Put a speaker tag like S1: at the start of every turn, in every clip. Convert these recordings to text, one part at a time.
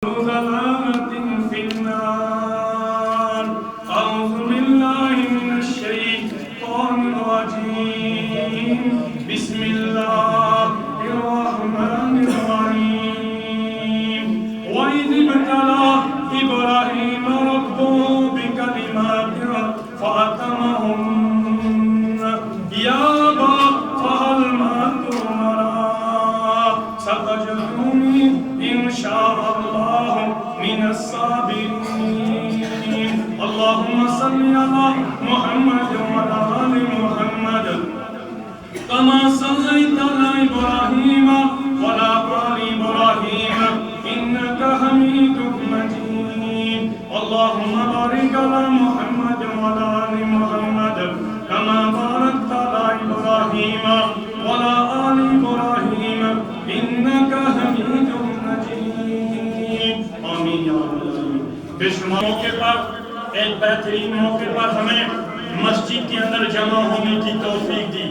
S1: ضلالة في النار. أعوذ بالله من الشيطان الرجيم. بسم الله الرحمن الرحيم. وإذ ابتلى إبراهيم ربه بكلمات فأتمهن يا أبا فهل ما تؤمر ستجدني إن شاء الله من الصابرين. اللهم صل على محمد وعلى آل محمد كما صليت على إبراهيم وعلى آل إبراهيم إنك حميد مجيد. اللهم بارك على محمد وعلى آل محمد كما باركت على إبراهيم وعلى آل إبراهيم إنك حميد مجيد. آمين يا رب العالمين. بے شمار موقع پر ایک بہترین موقع پر ہمیں مسجد کے اندر جمع ہونے کی توفیق دی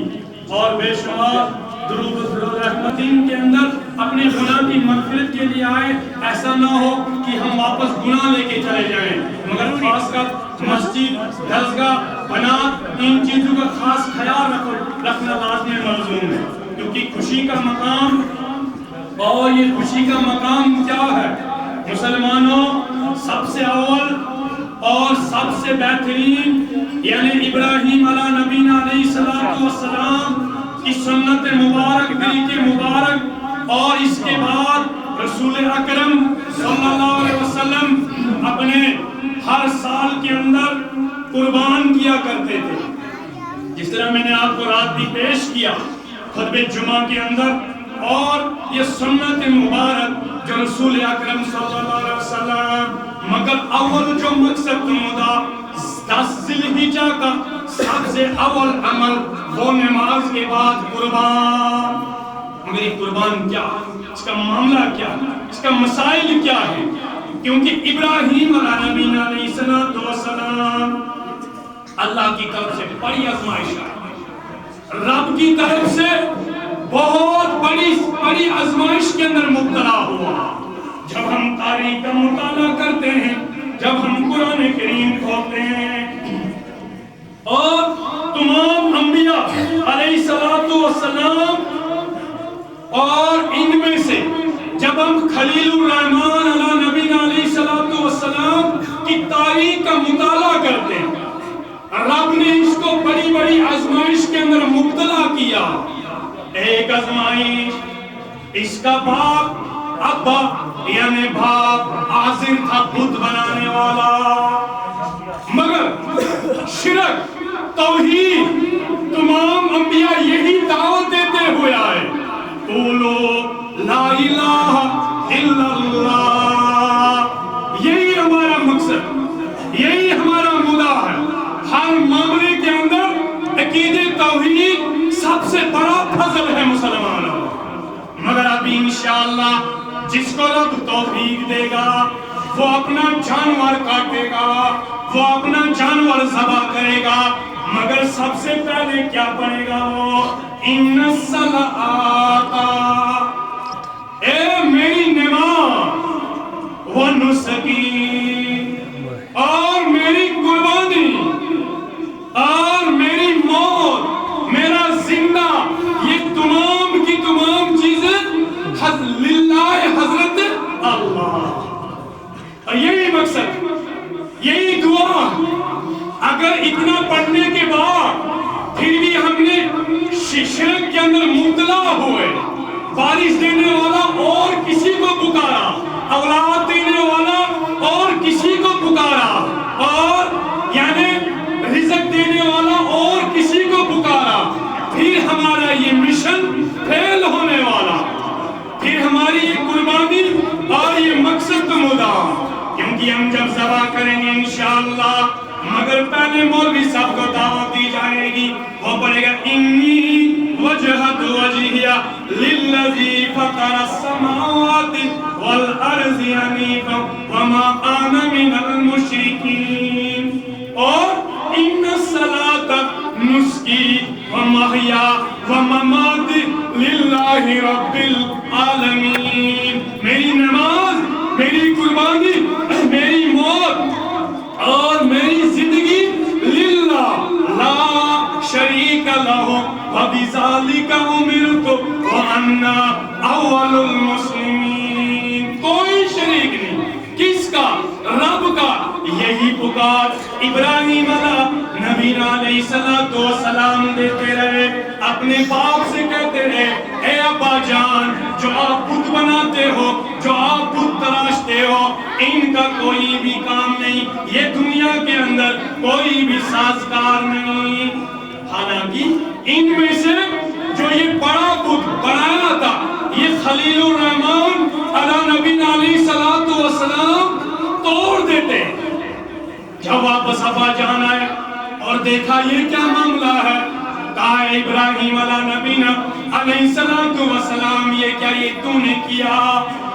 S1: اور بے شمار درود و رحمتین کے اندر اپنے گناہ کی مغفرت کے لیے آئے. ایسا نہ ہو کہ ہم واپس گناہ لے کے چلے جائیں، مگر خاص کر مسجد، درسگاہ، بنات، ان چیزوں کا خاص خیال رکھنا لازمی ملزوم ہے، کیونکہ خوشی کا مقام اور یہ خوشی کا مقام کیا ہے؟ مسلمانوں، سب سے اول اور سب سے بہترین یعنی ابراہیم علیہ نبینا علیہ السلام کی سنت مبارک، طریقے مبارک، اور اس کے بعد رسول اکرم صلی اللہ علیہ وسلم اپنے ہر سال کے اندر قربان کیا کرتے تھے. جس طرح میں نے آپ کو رات بھی پیش کیا خطبہ جمعہ کے اندر، اور یہ سنت مبارک جو رسول اکرم صلی اللہ علیہ وسلم، مگر اول جو مقصد نمودا 10 ذی الحجہ کا سب سے اول عمل وہ نماز کے بعد قربان. مگر یہ قربان کیا ہے؟ اس کا معاملہ کیا ہے؟ اس کا مسائل کیا ہے؟ کیونکہ ابراہیم علیہ نبینا علیہ السلام اللہ کی طرف سے بڑی آزمائش ہے، رب کی طرف سے بہت بڑی آزمائش کے اندر مبتلا ہوا. جب ہم تاریخ کا مطالعہ کرتے ہیں، جب ہم قرآن کریم کھولتے ہیں اور تمام انبیاء علیہ السلام اور ان میں سے جب ہم خلیل الرحمن علیہ نبینا علیہ السلام کی تاریخ کا مطالعہ کرتے ہیں، رب نے اس کو بڑی آزمائش کے اندر مبتلا کیا. ایک آزمائش، اس کا باپ ابا یعنی باپ عازر تھا، بت بنانے والا، مگر شرک توحید تمام انبیاء یہی دعوت دیتے ہوئے آئے، قولو لا الہ الا اللہ. یہی ہمارا مقصد، یہی ہمارا مدعا ہے. ہر معاملے کے اندر عقیدہ توحید سب سے بڑا فضل ہے مسلمانوں. مگر ابھی انشاءاللہ جس کو رب توفیق دے گا وہ اپنا جانور کاٹے گا، وہ اپنا جانور ذبح کرے گا، مگر سب سے پہلے کیا پڑھے گا؟ وہ ان الصلاۃ، اے میری نماز، ونسکی، اور میری قربانی، اور میری موت، میرا زندہ، یہ تمام کی تمام چیزیں للہ حضرت اللہ. اور یہی مقصد، یہی دعا. اگر اتنا پڑھنے کے بعد پھر بھی ہم نے شرک کے اندر مبتلا ہوئے، بارش دینے والا اور کسی کو پکارا، اولاد دینے والا اور کسی کو پکارا، اور یعنی رزق دینے والا اور کسی کو پکارا، پھر ہمارا یہ مشن فیل ہونے والا، پھر ہماری یہ قربانی اور یہ مقصد مدعا. کیونکہ ہم جب ذبح کریں گے انشاءاللہ، مگر پہلے مولوی صاحب کو دعوت دی جائے گی، وہ پڑھے گا انی وجہت وجہی للذی فطر السماوات والارض حنیفا وما انا من المشرکین، اور ان الصلاۃ نسکی ومحیا ومماتی للہ رب العالمین. میری نماز، میری لَهُ وَبِذَلِكَ أُمِرْتُ وَأَنَّا أَوَّلُ الْمُسْلِمِينَ۔ کوئی شریک نہیں، کس کا؟ رب کا۔ یہی پکار ابراہیم علیہ السلام دیتے رہے، اپنے باپ سے کہتے رہے، اے ابا جان، جو آپ بت بناتے ہو، جو آپ بت تراشتے ہو، ان کا کوئی بھی کام نہیں، یہ دنیا کے اندر کوئی بھی سازگار نہیں۔ حالانکہ ان میں سے جو یہ بڑا بت بنایا تھا، یہ خلیل الرحمن علی نبینا علیہ السلام توڑ دیتے۔ جب واپس ابا جان آئے اور دیکھا یہ کیا معاملہ ہے، کہا ابراہیم علیہ نبینا علیہ السلام، یہ کیا یہ تو نے کیا؟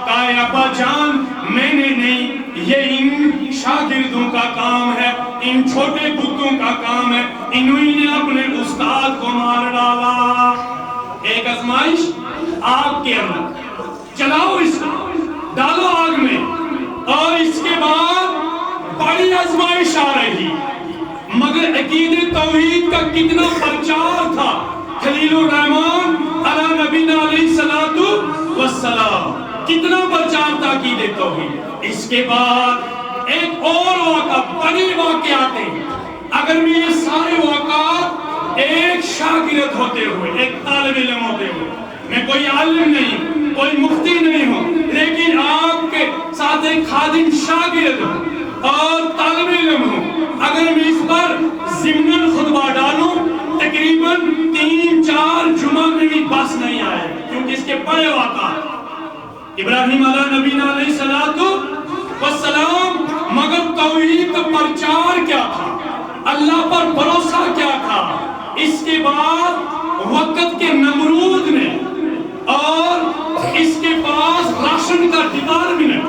S1: کہا ابا جان میں نے نہیں، یہ ان شاگردوں کا کام ہے، ان چھوٹے بتوں کا کام ہے، انہی نے اپنے استاد کو مار ڈالا۔ ایک آزمائش آگ کے اندر، چلاؤ اس کو، ڈالو آگ میں، اور اس کے بعد بڑی آزمائش آ رہی، مگر عقیدے توحید کا کتنا پرچار تھا خلیل الرحمن علی نبینا علیہ السلام، کتنا پرچار تھا عقیدے توحید۔ اس کے بعد ایک اور واقعہ، بڑے واقعات ہیں، اگر میں یہ سارے واقعات ایک شاگرد ہوتے ہوئے، ایک طالب علم ہوتے ہوئے، میں کوئی عالم نہیں، کوئی مفتی نہیں ہوں، لیکن آپ کے ساتھ ایک خادم شاگرد ہوں اور طالب علم ہوں، اگر میں اس پر ضمناً خطبہ ڈالوں تقریباً 3-4 جمعہ میں بھی بس نہیں آئے، کیونکہ اس کے بڑے واقعات۔ ابراہیم علیہ نبینا علیہ السلام، مگر توحید کا پرچار کیا تھا، اللہ پر بھروسہ کیا تھا۔ اس کے بعد وقت کے نمرود نے، اور اس کے پاس راشن کا ڈپارٹمنٹ،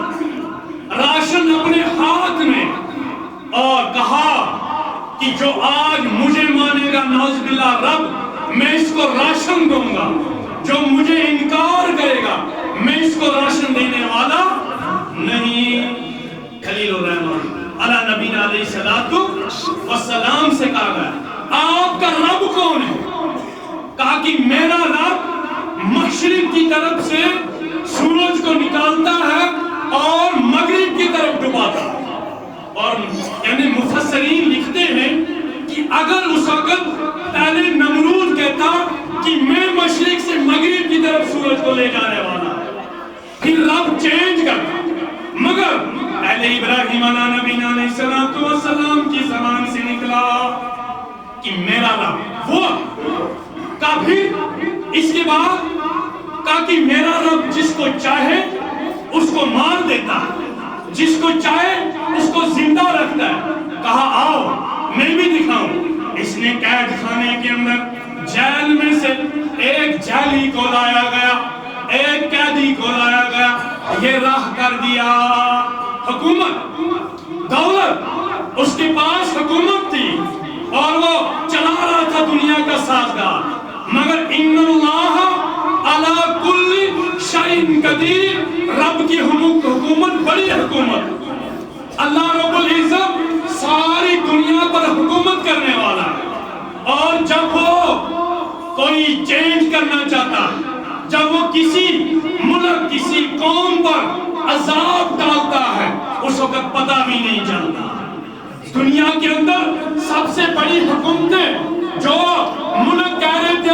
S1: راشن اپنے ہاتھ میں، اور کہا کہ جو آج مجھے مانے گا نعوذ باللہ رب، میں اس کو راشن دوں گا، جو مجھے انکار کرے گا میں اس کو راشن دینے والا نہیں۔ خلیل الرحمن علی نبینا علیہ السلام سے کہا گیا آپ کا رب کون ہے؟ کہا کہ میرا رب مشرق کی طرف سے سورج کو نکالتا ہے اور مغرب کی طرف ڈباتا ہے۔ اور یعنی مفسرین لکھتے ہیں کہ اگر اس وقت پہلے نمرود کہتا کہ میں مشرق سے مغرب کی طرف سورج کو لے جانے والا، پھر رب چینج کرتا، مگر پہلے ابراہیم علیہ نبینا علیہ السلام کی زبان سے نکلا کہ میرا رب وہ، کہا پھر اس کے بعد کہا کہ میرا رب جس کو چاہے اس کو مار دیتا ہے، جس کو چاہے اس کو زندہ رکھتا ہے۔ کہا آؤ میں بھی دکھاؤں۔ اس نے قید خانے کے اندر جیل میں سے ایک جیلی کو لایا گیا، ایک قیدی کو لایا گیا، یہ راہ کر دیا۔ حکومت، دولت، اس کے پاس حکومت تھی اور وہ چلا رہا تھا دنیا کا سازگار، مگر ان اللہ علی کل شیء قدیر، رب کی حکومت بڑی حکومت، اللہ رب العزت ساری دنیا پر حکومت کرنے والا ہے، اور جب وہ کوئی چینج کرنا چاہتا، جب وہ کسی ملک کسی قوم پر عذاب ڈالتا ہے، اس وقت پتہ بھی نہیں چلتا۔ دنیا کے اندر سب سے بڑی حکومتیں